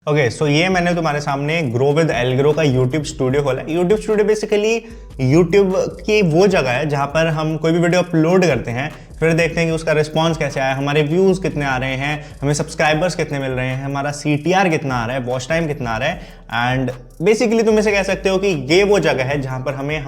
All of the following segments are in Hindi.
ओके सो ये मैंने तुम्हारे सामने ग्रो विद एल्ग्रो का यूट्यूब स्टूडियो खोला है। यूट्यूब स्टूडियो बेसिकली यूट्यूब की वो जगह है जहाँ पर हम कोई भी वीडियो अपलोड करते हैं, फिर देखते हैं कि उसका रिस्पांस कैसे आया, हमारे व्यूज़ कितने आ रहे हैं, हमें सब्सक्राइबर्स कितने मिल रहे हैं, हमारा CTR कितना आ रहा है, वॉच टाइम कितना आ रहा है। एंड बेसिकली तुम इसे कह सकते हो कि ये वो जगह है जहाँ पर हमें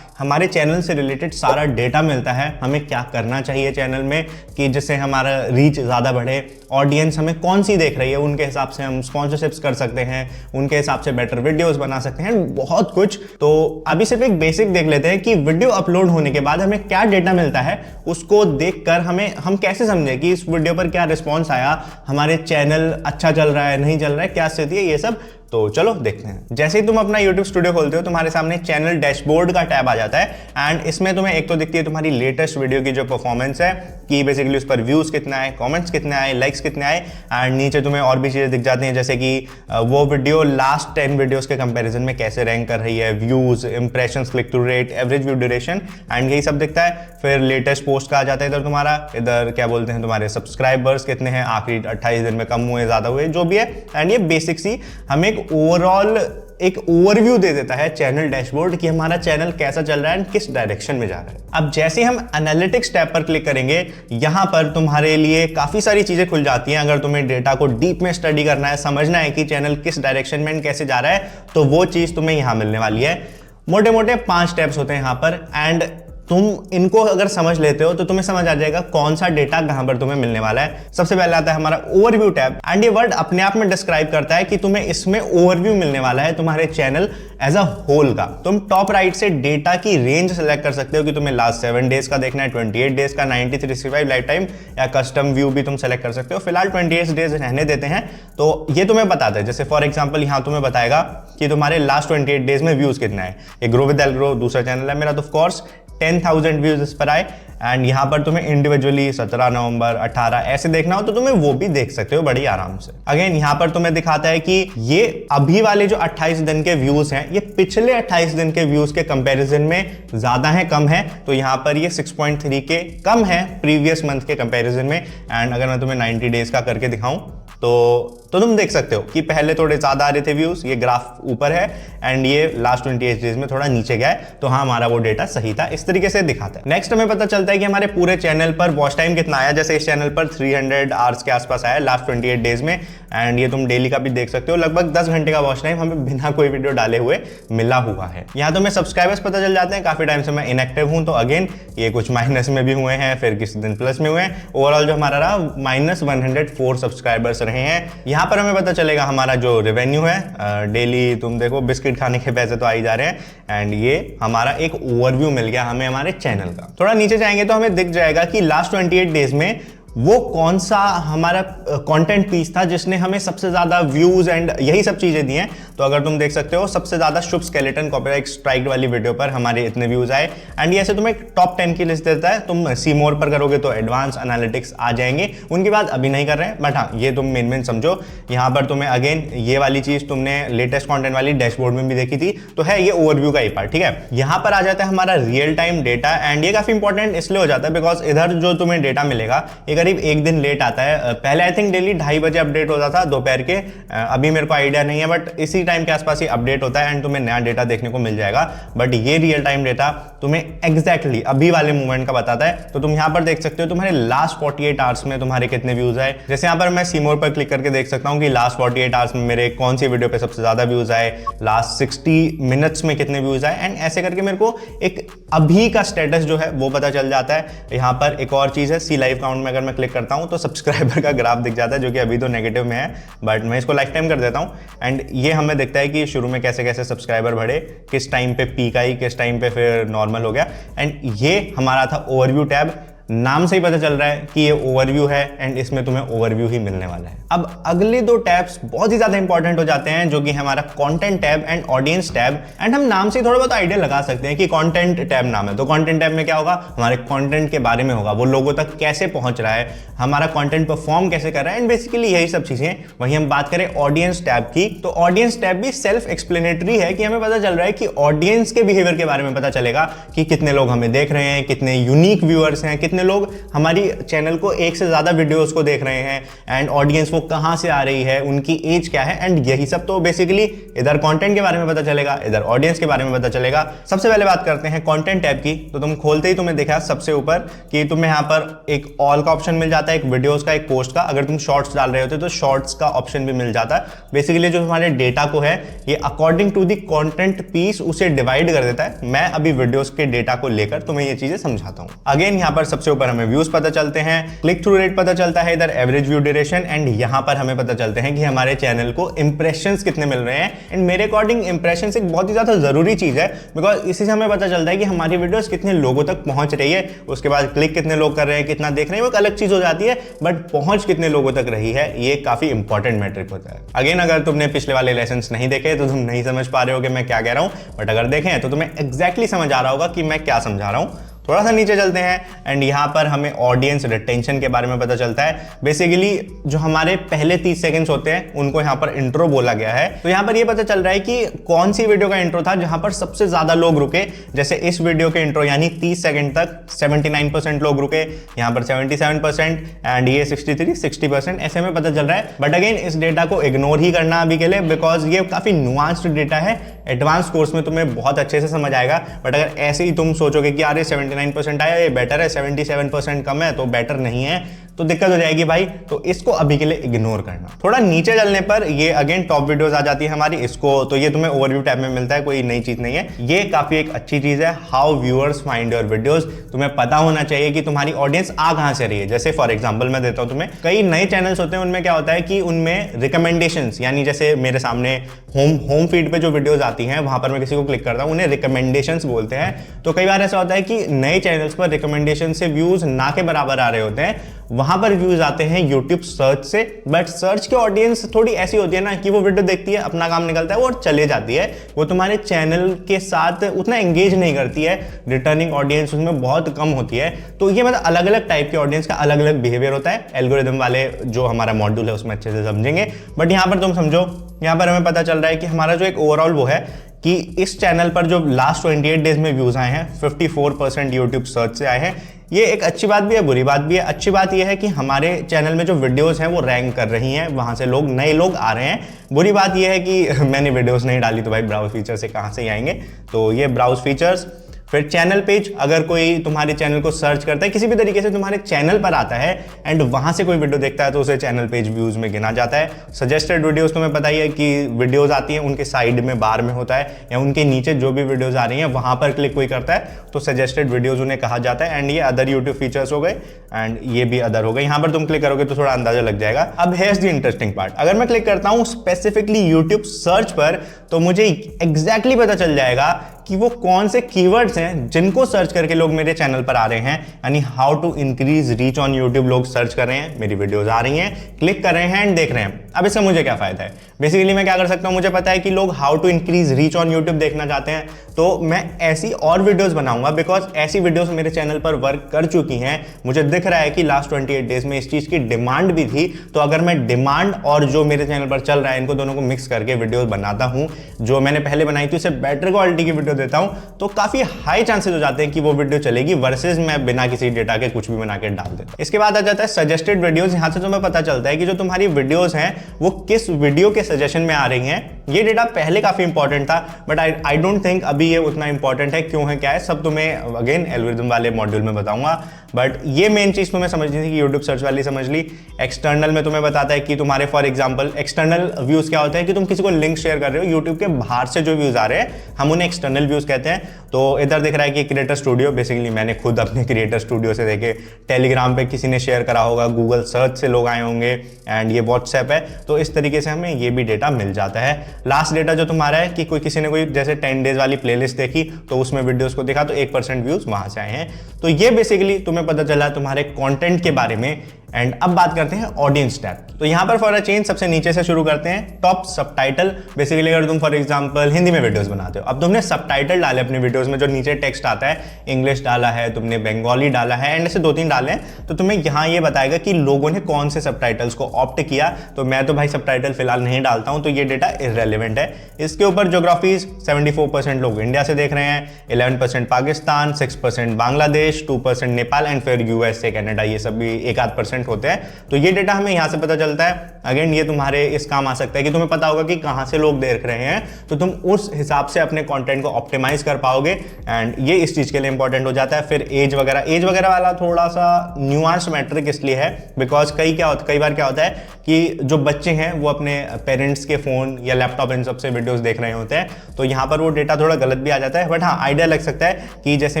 हमारे चैनल से रिलेटेड सारा डेटा मिलता है, हमें क्या करना चाहिए चैनल में कि जिससे हमारा रीच ज़्यादा बढ़े, ऑडियंस हमें कौन सी देख रही है उनके हिसाब से हम स्पॉन्सरशिप्स कर सकते हैं, उनके हिसाब से बेटर वीडियोस बना सकते हैं, बहुत कुछ। तो अभी सिर्फ एक बेसिक देख लेते हैं कि वीडियो अपलोड होने के बाद हमें क्या डेटा मिलता है, उसको देखकर हम कैसे समझें कि इस वीडियो पर क्या रिस्पॉन्स आया, हमारे चैनल अच्छा चल रहा है नहीं चल रहा है, क्या स्थिति है, ये सब। तो चलो देखते हैं। जैसे ही तुम अपना YouTube स्टूडियो खोलते हो तुम्हारे सामने चैनल डैशबोर्ड का टैब आ जाता है एंड इसमें तुम्हें एक तो दिखती है तुम्हारी लेटेस्ट वीडियो की जो परफॉर्मेंस है कि बेसिकली उस पर व्यूज कितना आए, कमेंट्स कितने आए, लाइक्स कितने आए, एंड नीचे तुम्हें और भी चीजें दिख जाती हैं जैसे कि वो वीडियो लास्ट 10 वीडियोस के कंपैरिजन में कैसे रैंक कर रही है, views, impressions, click through rate, average view duration and यही सब दिखता है। फिर लेटेस्ट पोस्ट का आ जाता है इधर तुम्हारा, इधर क्या बोलते हैं तुम्हारे सब्सक्राइबर्स कितने हैं, आखिरी 28 दिन में कम हुए ज़्यादा हुए, जो भी है। एंड ये बेसिक सी हमें एक ओवरव्यू दे देता है चैनल डैशबोर्ड कि हमारा चैनल कैसा चल रहा है एंड किस डायरेक्शन में जा रहा है। अब जैसे ही हम एनालिटिक्स टैब पर क्लिक करेंगे, यहां पर तुम्हारे लिए काफी सारी चीजें खुल जाती हैं। अगर तुम्हें डेटा को डीप में स्टडी करना है, समझना है कि चैनल किस डायरेक्शन में एंड कैसे जा रहा है, तो वो चीज तुम्हें यहां मिलने वाली है। मोटे मोटे 5 टैब्स होते हैं यहां पर एंड तुम इनको अगर समझ लेते हो तो तुम्हें समझ आ जाएगा कौन सा डेटा कहां पर तुम्हें मिलने वाला है। सबसे पहले आता है हमारा ओवरव्यू टैब एंड ये वर्ड अपने आप में डिस्क्राइब करता है कि तुम्हें इसमें ओवरव्यू मिलने वाला है तुम्हारे चैनल एज अ होल का। तुम टॉप राइट से डेटा की रेंज सेलेक्ट कर सकते हो कि तुम्हें लास्ट 7 डेज का देखना है, 28 डेज का, 90, 365 लाइफ टाइम या कस्टम व्यू भी तुम सेलेक्ट कर सकते हो। फिलहाल 28 डेज रहने देते हैं तो ये तुम्हें बताता है। जैसे फॉर एग्जांपल यहां तुम्हें बताएगा कि तुम्हारे लास्ट 28 डेज में व्यूज कितना है। ये ग्रो विद एल्ग्रो दूसरा चैनल है मेरा, तो ऑफ कोर्स 10,000 व्यूज इस पर आए एंड यहां पर तुम्हें इंडिविजुअली 17 नवंबर 18 ऐसे देखना हो तो तुम्हें वो भी देख सकते हो बड़ी आराम से। अगेन यहां पर तुम्हें दिखाता है कि ये अभी वाले जो 28 दिन के व्यूज हैं ये पिछले 28 दिन के व्यूज के कंपैरिजन में ज्यादा है कम है, तो यहां पर ये 6.3 के कम है प्रीवियस मंथ के कंपैरिजन में। एंड अगर मैं तुम्हें 90 डेज का करके दिखाऊं तो तुम देख सकते हो कि पहले थोड़े ज्यादा आ रहे थे व्यूज, ये ग्राफ ऊपर है एंड ये लास्ट 28 डेज में थोड़ा नीचे गया है, तो हाँ हमारा वो डेटा सही था, इस तरीके से दिखाता है। नेक्स्ट हमें पता चलता है कि हमारे पूरे चैनल पर वॉच टाइम कितना आया। जैसे इस चैनल पर 300 आवर्स के आसपास आया लास्ट 28 डेज में एंड ये तुम डेली का भी देख सकते हो, लगभग 10 घंटे का वॉच टाइम हमें बिना कोई वीडियो डाले हुए मिला हुआ है। यहाँ तुम्हें सब्सक्राइबर्स पता चल जाते हैं, काफी टाइम से मैं इनएक्टिव हूं तो अगेन ये कुछ माइनस में भी हुए हैं, फिर किसी दिन प्लस में हुए हैं। ओवरऑल जो हमारा रहा -104 सब्सक्राइबर्स रहे हैं। यहाँ पर हमें पता चलेगा हमारा जो रेवेन्यू है, डेली तुम देखो बिस्किट खाने के पैसे तो आ ही जा रहे हैं एंड ये हमारा एक ओवरव्यू मिल गया हमें हमारे चैनल का। थोड़ा नीचे जाएंगे तो हमें दिख जाएगा कि लास्ट 28 डेज में वो कौन सा हमारा कंटेंट पीस था जिसने हमें सबसे ज्यादा व्यूज एंड यही सब चीजें दी हैं। तो अगर तुम देख सकते हो सबसे ज्यादा शुभ स्केलेटन कॉपीराइट स्ट्राइक वाली वीडियो पर हमारे इतने व्यूज आए एंड ये ऐसे तुम्हें टॉप 10 की लिस्ट देता है। तुम सी मोर पर करोगे तो एडवांस एनालिटिक्स आ जाएंगे, उनकी बात अभी नहीं कर रहे हैं बट हाँ ये तुम मेन समझो। यहाँ पर तुम्हें अगेन ये वाली चीज तुमने लेटेस्ट कॉन्टेंट वाली डैशबोर्ड में भी देखी थी, तो है ये ओवरव्यू का ही पार्ट, ठीक है। यहाँ पर आ जाता है हमारा रियल टाइम डेटा एंड ये काफी इंपॉर्टेंट इसलिए हो जाता है बिकॉज इधर जो तुम्हें डेटा मिलेगा ये करीब एक दिन लेट आता है। पहले आई थिंक डेली 2:30 बजे अपडेट होता था दोपहर के, अभी मेरे को आइडिया नहीं है बट इसी टाइम के आसपास ही अपडेट होता है एंड तुम्हें नया डेटा देखने को मिल जाएगा। बट ये रियल टाइम डेटा तुम्हें एग्जैक्टली अभी वाले मूवमेंट का बताता है। तो तुम यहाँ पर देख सकते हो तुम्हारे लास्ट 48 आवर्स में तुम्हारे कितने व्यूज आए। जैसे यहाँ पर मैं सीमोर पर क्लिक करके देख सकता हूँ कि लास्ट 48 आवर्स में मेरे कौन सी वीडियो पे सबसे ज्यादा व्यूज आए, लास्ट 60 मिनट्स में कितने व्यूज आए एंड ऐसे करके मेरे को एक अभी का स्टेटस जो है वो पता चल जाता है। यहाँ पर एक और चीज है, सी लाइव काउंट में अगर मैं क्लिक करता हूँ तो सब्सक्राइबर का ग्राफ दिख जाता है जो कि अभी तो नेगेटिव में है बट मैं इसको लाइफ टाइम कर देता हूँ एंड ये हमें दिखता है कि शुरू में कैसे कैसे सब्सक्राइबर बढ़े, किस टाइम पे पीक आई, किस टाइम पे फिर नॉर्मल हो गया एंड ये हमारा था ओवरव्यू टैब। नाम से ही पता चल रहा है कि ये ओवरव्यू है एंड इसमें तुम्हें ओवरव्यू ही मिलने वाला है। अब अगले 2 टैब्स बहुत ही ज्यादा इंपॉर्टेंट हो जाते हैं जो कि हमारा content tab and audience tab. And हम नाम से थोड़ा बहुत आइडिया लगा सकते हैं कि कंटेंट टैब नाम है तो कंटेंट टैब में क्या होगा, हमारे कंटेंट के बारे में होगा, वो लोगों तक कैसे पहुंच रहा है, हमारा कंटेंट परफॉर्म कैसे कर रहा है एंड बेसिकली यही सब चीजें। वहीं हम बात करें ऑडियंस टैब की तो ऑडियंस टैब भी सेल्फ एक्सप्लेनेटरी है कि हमें पता चल रहा है कि ऑडियंस के बिहेवियर के बारे में पता चलेगा कि कितने लोग हमें देख रहे हैं, कितने यूनिक व्यूअर्स हैं, कितने लोग हमारी चैनल को एक से ज़्यादा वीडियोस को देख रहे हैं, एंड ऑडियंस वो कहाँ से आ रही है, उनकी एज क्या है, एंड यही सब तो बेसिकली इधर कंटेंट के बारे में पता चलेगा, इधर ऑडियंस के बारे में पता चलेगा। सबसे पहले बात करते हैं कंटेंट टैब की। तो तुम खोलते ही तुम्हें देखा सबसे ऊपर कि तुम्हें यहाँ पर एक ऑल का ऑप्शन मिल जाता है, एक वीडियोस का, एक पोस्ट का। अगर तुम शॉर्ट्स डाल रहे होते तो शॉर्ट्स का ऑप्शन भी मिल जाता है। बेसिकली जो हमारे डेटा को है ये according to the content piece उसे डिवाइड कर देता है। मैं अभी वीडियोस के डेटा को लेकर तुम्हें ये चीजें समझाता हूं। अगेन यहाँ पर सबसे ऊपर हमें व्यूज पता चलते हैं, क्लिक थ्रू रेट पता चलता है, इधर एवरेज व्यू ड्यूरेशन, एंड यहाँ पर हमें पता चलते हैं कि हमारे चैनल को इंप्रेशंस कितने मिल रहे हैं। एंड मेरे अकॉर्डिंग इंप्रेशंस एक बहुत ही ज्यादा जरूरी चीज है, बिकॉज इसी से हमें पता चलता है कि हमारी वीडियोस कितने लोगों तक पहुंच रही है। उसके बाद क्लिक कितने लोग कर रहे हैं, कितना देख रहे हैं, वो एक अलग चीज हो जाती है, बट पहुंच कितने लोगों तक रही है ये काफी इंपॉर्टेंट मैट्रिक होता है। अगेन अगर तुमने पिछले वाले लेसन्स नहीं देखे तो तुम नहीं समझ पा रहे हो कि मैं क्या कह रहा हूं, बट अगर देखें तो तुम्हें एग्जैक्टली समझ आ रहा होगा कि मैं क्या समझा रहा हूं। थोड़ा सा नीचे चलते हैं एंड यहाँ पर हमें ऑडियंस रिटेंशन के बारे में पता चलता है। बेसिकली जो हमारे पहले 30 सेकंड्स होते हैं उनको यहाँ पर इंट्रो बोला गया है। तो यहाँ पर ये पता चल रहा है कि कौन सी वीडियो का इंट्रो था जहाँ पर सबसे ज्यादा लोग रुके। जैसे इस वीडियो के इंट्रो यानी 30 सेकंड तक 79% लोग रुके, यहाँ पर 77% एंड ये 60% ऐसे में पता चल रहा है। बट अगेन इस डेटा को इग्नोर ही करना अभी के लिए, बिकॉज ये काफी नुआंस्ड डेटा है। एडवांस कोर्स में तुम्हें बहुत अच्छे से समझ आएगा, बट अगर ऐसे ही तुम सोचोगे कि यार 79% आया ये बेटर है, 77% कम है तो बेटर नहीं है, तो दिक्कत हो जाएगी भाई। तो इसको अभी के लिए इग्नोर करना। थोड़ा नीचे चलने पर ये अगेन टॉप वीडियोस आ जाती है हमारी। इसको तो ये तुम्हें ओवरव्यू टैब में मिलता है, कोई नई चीज नहीं है। ये काफी एक अच्छी चीज है, how viewers find your videos. तुम्हें पता होना चाहिए कि तुम्हारी ऑडियंस आ कहां से रही है। जैसे फॉर एग्जांपल मैं देता हूं तुम्हें, कई नए चैनल्स होते हैं, उनमें क्या होता है कि उनमें रिकमेंडेशंस, यानी जैसे मेरे सामने होम फीड पे जो वीडियोस आती हैं वहां पर मैं किसी को क्लिक करता हूं, उन्हें रिकमेंडेशंस बोलते हैं। तो कई बार ऐसा होता है कि नए चैनल्स पर रिकमेंडेशन से व्यूज ना के बराबर आ रहे होते हैं, वहां पर व्यूज आते हैं यूट्यूब सर्च से। बट सर्च की ऑडियंस थोड़ी ऐसी होती है ना कि वो वीडियो देखती है, अपना काम निकलता है वो और चले जाती है, वो तुम्हारे चैनल के साथ उतना एंगेज नहीं करती है। रिटर्निंग ऑडियंस उसमें बहुत कम होती है। तो ये मतलब अलग अलग टाइप के ऑडियंस का अलग अलग बिहेवियर होता है। एल्गोरिथम वाले जो हमारा मॉड्यूल है उसमें अच्छे से समझेंगे, बट यहाँ पर तुम समझो, यहाँ पर हमें पता चल रहा है कि हमारा जो एक ओवरऑल वो है कि इस चैनल पर जो लास्ट 28 डेज में व्यूज आए हैं 54% यूट्यूब सर्च से आए हैं। ये एक अच्छी बात भी है, बुरी बात भी है। अच्छी बात ये है कि हमारे चैनल में जो वीडियोस हैं वो रैंक कर रही हैं, वहां से लोग नए लोग आ रहे हैं। बुरी बात ये है कि मैंने वीडियोस नहीं डाली तो भाई ब्राउज फीचर से कहां से आएंगे। तो ये ब्राउज फीचर्स, फिर चैनल पेज, अगर कोई तुम्हारे चैनल को सर्च करता है किसी भी तरीके से तुम्हारे चैनल पर आता है एंड वहां से कोई वीडियो देखता है तो उसे चैनल पेज व्यूज में गिना जाता है। सजेस्टेड वीडियोस तुम्हें पता ही है कि वीडियोस आती हैं उनके साइड में बार में होता है या उनके नीचे जो भी वीडियोस आ रही हैं वहां पर क्लिक कोई करता है तो सजेस्टेड वीडियोस उन्हें कहा जाता है। एंड ये अदर यूट्यूब फीचर्स हो गए एंड ये भी अदर हो गए। यहाँ पर तुम क्लिक करोगे तो थोड़ा अंदाजा लग जाएगा। अब हेयर्स द इंटरेस्टिंग पार्ट, अगर मैं क्लिक करता हूँ स्पेसिफिकली यूट्यूब सर्च पर तो मुझे एग्जैक्टली पता चल जाएगा कि वो कौन से कीवर्ड्स हैं जिनको सर्च करके लोग मेरे चैनल पर आ रहे हैं। यानी how to increase reach on YouTube, लोग सर्च कर रहे हैं, मेरी वीडियोस आ रही हैं, क्लिक कर रहे हैं एंड देख रहे हैं। अब इसका मुझे क्या फायदा है? बेसिकली मैं क्या कर सकता हूं, मुझे पता है कि लोग how to increase reach on YouTube देखना चाहते हैं, तो मैं ऐसी और वीडियोस बनाऊंगा, बिकॉज ऐसी वीडियोस मेरे चैनल पर वर्क कर चुकी हैं। मुझे दिख रहा है कि लास्ट 28 डेज में इस चीज की डिमांड भी थी। तो अगर मैं डिमांड और जो मेरे चैनल पर चल रहा है इनको दोनों को मिक्स करके वीडियोस बनाता हूं, जो मैंने पहले बनाई थी उससे बेटर क्वालिटी की वीडियो देता हूं, तो काफी हाई चांसेस हो जाते हैं कि वो वीडियो चलेगी वर्सेस मैं बिना किसी डेटा के कुछ भी बना के डाल देता हूं। इसके बाद आ जाता है सजेस्टेड वीडियोस। यहां से तुम्हें पता चलता है कि जो तुम्हारी वीडियोस हैं वो किस वीडियो के सजेशन में आ रही हैं। ये डेटा पहले काफी इंपॉर्टेंट था, बट आई डोंट थिंक अभी ये उतना इंपॉर्टेंट है। क्यों है, क्या है, सब तुम्हें अगेन एल्गोरिथम वाले मॉड्यूल में बताऊंगा। बट ये मेन चीज तुम्हें समझनी थी कि यूट्यूब सर्च वाली समझ ली। एक्सटर्नल में तुम्हें बताता है कि तुम्हारे फॉर एग्जांपल एक्सटर्नल व्यूज क्या होते हैं कि तुम किसी को लिंक शेयर कर रहे हो, यूट्यूब के बाहर से जो व्यूज आ रहे हैं हम उन्हें एक्सटर्नल व्यूज कहते हैं। तो इधर दिख रहा है कि क्रिएटर स्टूडियो, बेसिकली मैंने खुद अपने क्रिएटर स्टूडियो से देखे, टेलीग्राम पे किसी ने शेयर करा होगा, गूगल सर्च से लोग आए होंगे एंड ये व्हाट्सएप है। तो इस तरीके से हमें ये भी डेटा मिल जाता है। लास्ट डेटा जो तुम्हारा है कि किसी ने कोई जैसे 10 डेज वाली प्लेलिस्ट देखी तो उसमें वीडियोस को देखा तो 1% व्यूज वहां से आए हैं। तो ये बेसिकली तुम्हें पता चला तुम्हारे कंटेंट के बारे में। एंड अब बात करते हैं ऑडियंस टैब। तो यहाँ पर फॉर अ चेंज सबसे नीचे से शुरू करते हैं, टॉप सबटाइटल। बेसिकली अगर तुम फॉर एग्जांपल हिंदी में वीडियोस बनाते हो, अब तुमने सबटाइटल डाले अपने वीडियोस में, जो नीचे टेक्स्ट आता है, इंग्लिश डाला है तुमने, बंगाली डाला है एंड ऐसे 2-3 डाले हैं, तो तुम्हें यहाँ ये बताएगा कि लोगों ने कौन से सबटाइटल्स को ऑप्ट किया। तो मैं तो भाई सबटाइटल फिलहाल नहीं डालता हूँ, तो ये डेटा इररेलेवेंट है। इसके ऊपर ज्योग्राफीज 74% लोग इंडिया से देख रहे हैं, 11% पाकिस्तान, 6% बांग्लादेश, 2% नेपाल एंड फिर यूएसए कनाडा, ये सब भी 1-8% होते हैं। तो ये डेटा हमें यहाँ से पता चलता है। अगेन ये तुम्हारे इस काम आ सकता है कि तुम्हें पता होगा कि कहाँ से लोग देख रहे हैं, तो तुम उस हिसाब से अपने कंटेंट को ऑप्टिमाइज कर पाओगे एंड ये इस चीज के लिए इंपॉर्टेंट हो जाता है। फिर एज वगैरह वाला थोड़ा सा न्यूआंस मैट्रिक इसलिए है बिकॉज कई बार क्या होता है कि जो बच्चे हैं वो अपने पेरेंट्स के फोन या लैपटॉप इन सबसे वीडियोस देख रहे होते हैं, तो यहाँ पर वो डेटा थोड़ा गलत भी आ जाता है। बट हाँ, आइडिया लग सकता है कि जैसे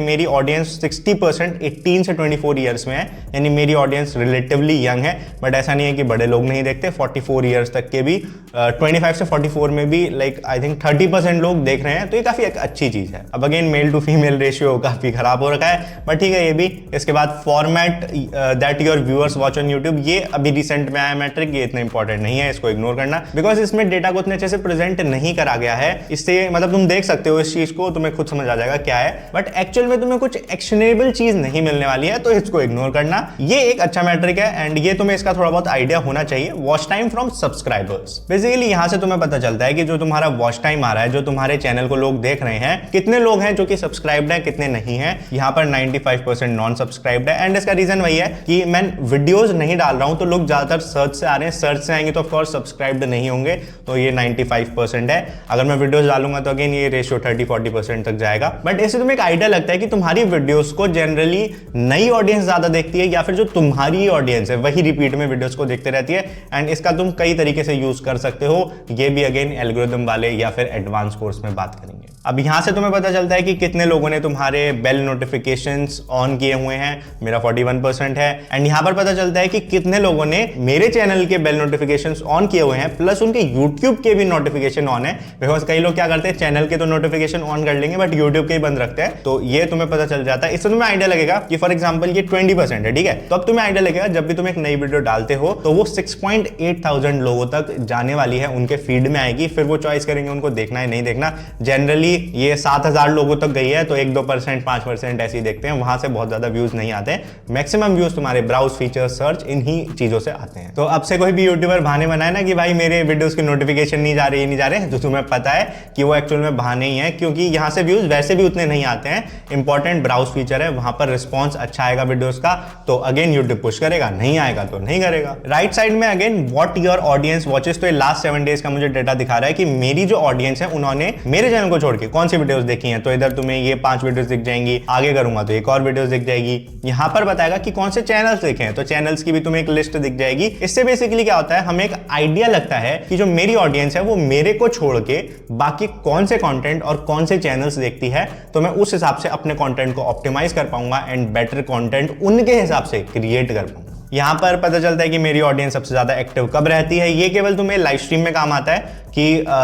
मेरी ऑडियंस 60% 18 से 24 ईयर्स में है, यानी मेरी ऑडियंस रिलेटिवली यंग है। बट ऐसा नहीं है कि बड़े लोग नहीं देखते, 44 ईयर्स तक के भी 25 से 44 में भी लाइक आई थिंक 30% लोग देख रहे हैं, तो ये काफी एक अच्छी चीज है। अब again male to female ratio काफी खराब हो रखा है, बट ठीक है ये भी। इसके बाद format that your viewers watch on YouTube, ये अभी रिसेंट में आया मैट्रिक, ये इतना इंपॉर्टेंट नहीं है, इसको इग्नोर करना बिकॉज इसमें डेटा को उतने अच्छे से प्रेजेंट नहीं करा गया है। इससे मतलब तुम देख सकते हो इस चीज को, तुम्हें खुद समझ आ जाएगा क्या है, बट एक्चुअल में तुम्हें कुछ एक्शनेबल चीज नहीं मिलने वाली है, तो इसको इग्नोर करना। ये एक अच्छा मैट्रिक है एंड ये तुम्हें इसका थोड़ा बहुत आइडिया होना चाहिए। Watch time from subscribers, basically यहां से तुम्हें पता चलता है कि जो तुम्हारा वॉच टाइम आ रहा है, जो तुम्हारे चैनल को लोग देख रहे हैं, कितने लोग हैं जो कि सब्सक्राइब्ड हैं, कितने नहीं है। यहाँ पर 95% नॉन सब्सक्राइब्ड है एंड इसका रीजन वही है कि मैं वीडियोस नहीं डाल रहा हूं, तो लोग ज्यादातर सर्च से आ रहे हैं, सर्च से आएंगे तो ऑफकोर्स सब्सक्राइब्ड नहीं होंगे, तो ये 95% है। अगर मैं वीडियोस डालूंगा तो अगेन ये रेशियो 30-40% तक जाएगा। बट इससे तुम्हें एक आइडिया लगता है कि तुम्हारी वीडियोस को जनरली नई ऑडियंस ज्यादा देखती है या फिर जो तुम्हारी ऑडियंस है वही रिपीट में वीडियोस को देखते रहती है एंड इसका तुम कई तरीके से यूज कर सकते हो। ये भी अगेन एल्गोरिथम वाले या फिर एडवांस कोर्स में बात करेंगे। अब यहां से तुम्हें पता चलता है कि कितने लोगों ने तुम्हारे बेल नोटिफिकेशंस ऑन किए हुए हैं, मेरा 41% है। एंड यहां पर पता चलता है कि कितने लोगों ने मेरे चैनल के बेल नोटिफिकेशंस ऑन किए हुए हैं, प्लस उनके यूट्यूब के भी नोटिफिकेशन ऑन है। बिकॉज कई लोग क्या करते हैं, चैनल के तो नोटिफिकेशन ऑन कर लेंगे बट यूट्यूब के ही बंद रखते हैं, तो ये तुम्हें पता चल जाता है। इससे तुम्हें आइडिया लगेगा कि फॉर एग्जाम्पल ये 20% है, ठीक है, तो अब तुम्हें आइडिया लगेगा जब भी तुम एक नई वीडियो डालते हो तो वो 6.8 लोगों तक जाने वाली है, उनके फीड में आएगी, फिर वो चॉइस करेंगे उनको देखना है नहीं देखना। जनरली ये 7,000 लोगों तक गई है, तो 1-2%, 5% ऐसे ही देखते हैं, वहां से बहुत ज्यादा व्यूज नहीं आते। मैक्सिमम व्यूज तुम्हारे ब्राउज, फीचर, सर्च, इन्हीं चीजों से आते हैं। तो अब से कोई भी यूट्यूबर बहाने बनाए ना कि भाई मेरे वीडियोस की नोटिफिकेशन नहीं जा रहे, तो तुम्हें पता है कि वो एक्चुअल में बहाने ही है, क्योंकि यहां से व्यूज वैसे भी उतने नहीं आते हैं। इंपॉर्टेंट ब्राउज फीचर है, वहां पर रिस्पॉन्स अच्छा आएगा वीडियोस का, तो अगेन यूट्यूब पुश करेगा, नहीं आएगा तो नहीं करेगा। राइट साइड में again what your audience watches, तो ये लास्ट 7 डेज का मुझे डेटा दिखा रहा है कि मेरी जो ऑडियंस है उन्होंने मेरे चैनल को छोड़ के कौन सी वीडियोस देखी हैं। तो इधर तुम्हें ये 5 वीडियोस दिख जाएंगी, आगे करूंगा तो एक और वीडियोस दिख जाएगी। यहां पर बताएगा कि कौन से चैनल्स देखे हैं, तो चैनल्स की भी तुम्हें एक लिस्ट दिख जाएगी। इससे बेसिकली क्या होता है, हमें एक आइडिया लगता है कि जो मेरी ऑडियंस है वो मेरे को छोड़ के बाकी कौन से कंटेंट और कौन से चैनल्स देखती है, तो मैं उस हिसाब से अपने कंटेंट को ऑप्टिमाइज कर पाऊंगा एंड बेटर कंटेंट उनके हिसाब से क्रिएट कर पाऊंगा। यहां पर पता चलता है कि मेरी ऑडियंस सबसे ज्यादा एक्टिव कब रहती है। ये केवल तुम्हें लाइव स्ट्रीम में काम आता है कि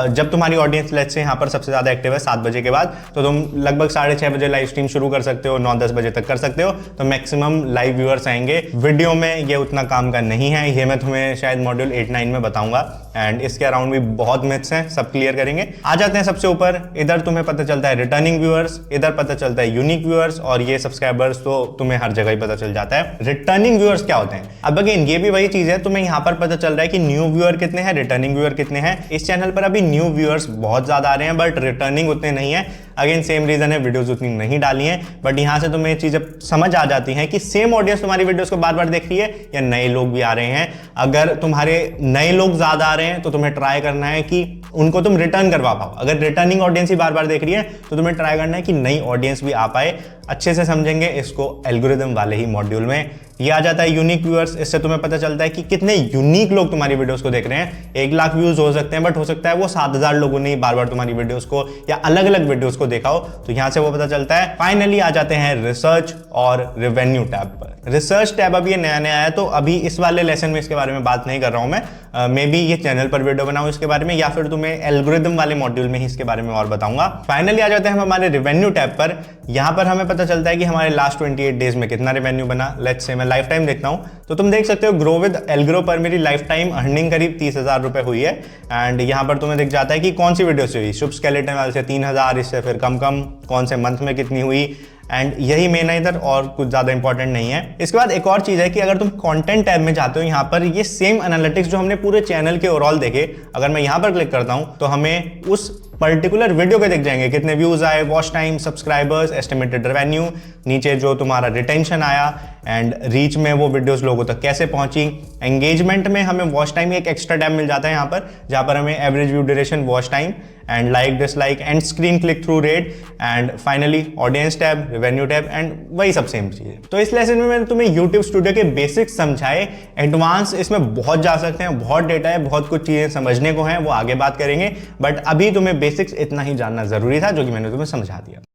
जब तुम्हारी ऑडियंस लेट्स से यहाँ पर सबसे ज्यादा एक्टिव है 7 बजे के बाद, तो तुम लगभग 6:30 बजे लाइव स्ट्रीम शुरू कर सकते हो, 9-10 बजे तक कर सकते हो, तो मैक्सिमम लाइव व्यूअर्स आएंगे। वीडियो में ये उतना काम का नहीं है, ये मैं तुम्हें शायद मॉड्यूल 8-9 में बताऊंगा एंड इसके अराउंड भी बहुत मिथ्स हैं, सब क्लियर करेंगे। आ जाते हैं सबसे ऊपर, इधर तुम्हें पता चलता है रिटर्निंग व्यूअर्स, इधर पता चलता है यूनिक व्यूअर्स और ये सब्सक्राइबर्स तो तुम्हें हर जगह ही पता चल जाता है। रिटर्निंग व्यूअर्स क्या होते हैं, अब अगेन ये भी वही चीज है, तुम्हें यहाँ पर पता चल रहा है कि न्यू व्यूअर कितने हैं, रिटर्निंग व्यूअर कितने हैं। इस चैनल पर अभी न्यू व्यूअर्स बहुत ज्यादा आ रहे हैं बट रिटर्निंग उतने नहीं है। अगेन सेम रीजन है, वीडियोस उतनी नहीं डाली हैं, बट यहां से तुम्हें चीजें समझ आ जाती हैं कि सेम ऑडियंस तुम्हारी वीडियोस को बार बार देख रही है या नए लोग भी आ रहे हैं। अगर तुम्हारे नए लोग ज्यादा आ रहे हैं तो तुम्हें ट्राई करना है कि उनको तुम रिटर्न करवा पाओ। अगर रिटर्निंग ऑडियंस ही बार बार देख रही है तो तुम्हें ट्राई करना है कि नई ऑडियंस भी आ पाए। अच्छे से समझेंगे इसको एल्गोरिदम वाले ही मॉड्यूल में। ये आ जाता है यूनिक व्यूअर्स, इससे तुम्हें पता चलता है कि कितने यूनिक लोग तुम्हारी वीडियोस को देख रहे हैं। 1 लाख व्यूज हो सकते हैं बट हो सकता है वो 7,000 लोगों ने बार बार तुम्हारी वीडियोस को या अलग अलग वीडियोस को देखा हो, तो यहां से वो पता चलता है। फाइनली आ जाते हैं रिसर्च और रेवेन्यू टैब पर। रिसर्च टैब अभी ये नया नया है, तो अभी इस वाले लेसन में इसके बारे में बात नहीं कर रहा हूं मैं। मे बी ये चैनल पर वीडियो बनाऊं इसके बारे में, या फिर तुम्हें एल्गोरिदम वाले मॉड्यूल में ही इसके बारे में और बताऊंगा। फाइनली आ जाते हैं हम हमारे रेवेन्यू टैब पर। यहाँ पर हमें पता चलता है कि हमारे लास्ट 28 डेज में कितना रेवेन्यू बना। लेट्स से मैं लाइफ टाइम देखता हूँ, तो तुम देख सकते हो ग्रो विद एल्ग्रो पर मेरी लाइफ टाइम अर्निंग करीब 30,000 रुपए हुई है। एंड यहाँ पर तुम्हें दिख जाता है कि कौन सी वीडियो से हुई। शुभ स्केलेटन वाले से 3,000, इससे फिर कम कौन से मंथ में कितनी हुई, एंड यही मेन है इधर, और कुछ ज्यादा इंपॉर्टेंट नहीं है। इसके बाद एक और चीज है कि अगर तुम कंटेंट टैब में जाते हो, यहाँ पर ये सेम एनालिटिक्स जो हमने पूरे चैनल के ओवरऑल देखे, अगर मैं यहाँ पर क्लिक करता हूं तो हमें उस पर्टिकुलर वीडियो के दिख जाएंगे, कितने व्यूज आए, watch time, subscribers, estimated revenue, नीचे जो तुम्हारा रिटेंशन आया, एंड रीच में वो वीडियोस लोगों तक कैसे पहुंची। एंगेजमेंट में हमें वॉच टाइम एक एक्स्ट्रा टैब मिल जाता है यहाँ पर, जहां पर हमें average view duration, watch time, and like dislike, and screen click through rate, and finally audience tab, revenue tab, and वही सब सेम चीज है। तो इस लेसन में मैंने तुम्हें YouTube स्टूडियो के बेसिक्स समझाए। एडवांस इसमें बहुत जा सकते हैं, बहुत डेटा है, बहुत कुछ चीजें समझने को हैं, वो आगे बात करेंगे, बट अभी तुम्हें बेसिक्स इतना ही जानना जरूरी था, जो कि मैंने तुम्हें समझा दिया।